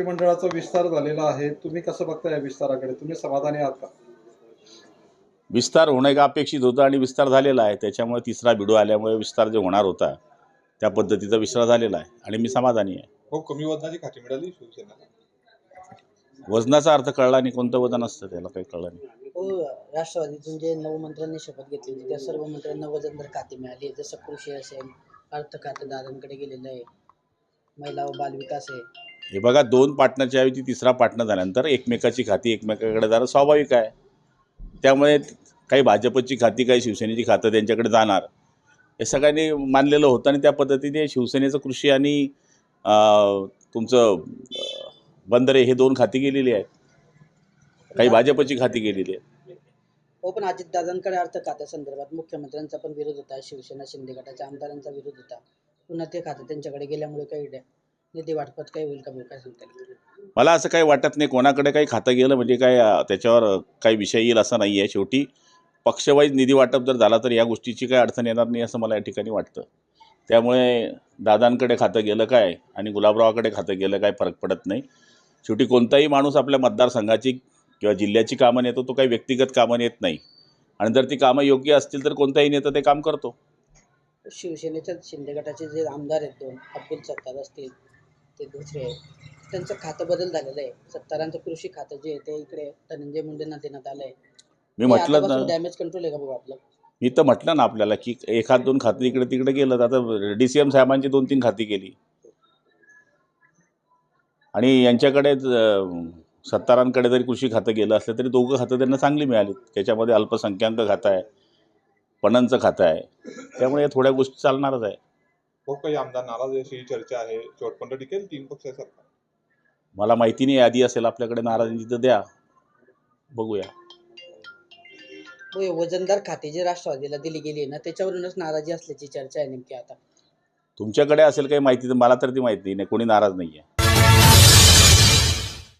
मंत्रिमंडळाचा विस्तार झालेला आहे, तुम्ही कसं बघता या विस्ताराकडे? तुम्ही समाधानी आहात का? विस्तार होणं का अपेक्षित होतं आणि विस्तार झालेला आहे. त्याच्यामुळे तिसरा बिडू आल्यामुळे विस्तार जे होणार होता त्या पद्धतीचा विस्तार झालेला आहे आणि मी समाधानी आहे. हो, कमी वजनाची खाती मिळाली शिवसेनेला. वजनाचा अर्थ कळला नाही, कोणतं वजन असतं त्याला काही कळलं नाही. हो, राष्ट्रवादीतून जे 9 मंत्र्यांनी शपथ घेतली होती त्या सर्व मंत्र्यांना वजनदार खाते मिळाली आहे. जसं कृषी असेल, अर्थ खाते दादांकडे गेलेलं आहे, महिला व बालविकास आहे. हे बघा, 2 पार्टनरच्या ऐवजी तिसरा पार्टनर झाल्यानंतर एकमेकाची खाती एकमेकाकडे जाणं स्वाभाविक आहे. त्यामुळे काही भाजपची खाती काही शिवसेनेची खातं त्यांच्याकडे जाणार हे सगळ्यांनी मानलेलं होतं आणि त्या पद्धतीने शिवसेनेचं कृषी आणि तुमचं बंदरे हे 2 खाती गेलेली आहेत, काही भाजपची खाती गेलेली आहेत. हो, पण अजितदादांकडे अर्थ खात्यासंदर्भात मुख्यमंत्र्यांचा पण विरोध होता, शिवसेना शिंदे गटाच्या आमदारांचा विरोध होता. पुन्हा ते खातं त्यांच्याकडे गेल्यामुळे काही निधी वाटपात काही होईल का बघू, काय सांगता येईल? मला असं काही वाटत नाही कोणाकडे काही खातं गेलं म्हणजे काय त्याच्यावर काही विषय येईल असं नाही आहे. शेवटी पक्षवाईज निधी वाटप जर झाला तर या गोष्टीची काही अडचण येणार नाही असं मला या ठिकाणी वाटतं. त्यामुळे दादांकडे खातं गेलं काय आणि गुलाबरावाकडे खातं गेलं काय फरक पडत नाही. शेवटी कोणताही माणूस आपल्या मतदारसंघाची किंवा जिल्ह्याची कामं नेतो, तो काही व्यक्तिगत कामं नेत नाही आणि जर ती कामं योग्य असतील तर कोणताही नेता ते काम करतो. शिवसेनेच्या शिंदे गटाचे जे आमदार आहेत 2 अब्दुल सत्तार असतील, ते दुसरे त्यांचं खातं बदल झालेलं आहे. सत्तारांचं कृषी खातं जे आहे ते इकडे धनंजय मुंडेंना देण्यात आलं आहे. मी म्हटलं ना, डॅमेज कंट्रोल आहे का बघू आपलं? मी तर म्हटलं ना आपल्याला की 1-2 खातं इकडे तिकडे गेलं. आता DCM साहेबांची 2-3 खाती गेली आणि यांच्याकडे सत्तारांकडे जरी कृषी खातं गेलं असलं तरी 2 खातं त्यांना चांगली मिळाली. त्याच्यामध्ये अल्पसंख्याक खातं आहे, पणनचं खातं आहे. त्यामुळे या थोड्या गोष्टी चालणारच आहे. हो, काही आमदार नाराज अशी चर्चा आहे. शेवटपर्यंत टिकेल 3 पक्ष सरकार. मला माहिती नाही, यादी असेल आपल्याकडे नाराजी तर द्या, बघूया. वजनदार खाते जे राष्ट्रवादीला दिली गेली आहे ना, त्याच्यावरूनच नाराजी असल्याची चर्चा आहे नेमकी आता. तुमच्याकडे असेल काही माहिती तर मला तर ती माहिती नाही, कोणी नाराज नाही आहे.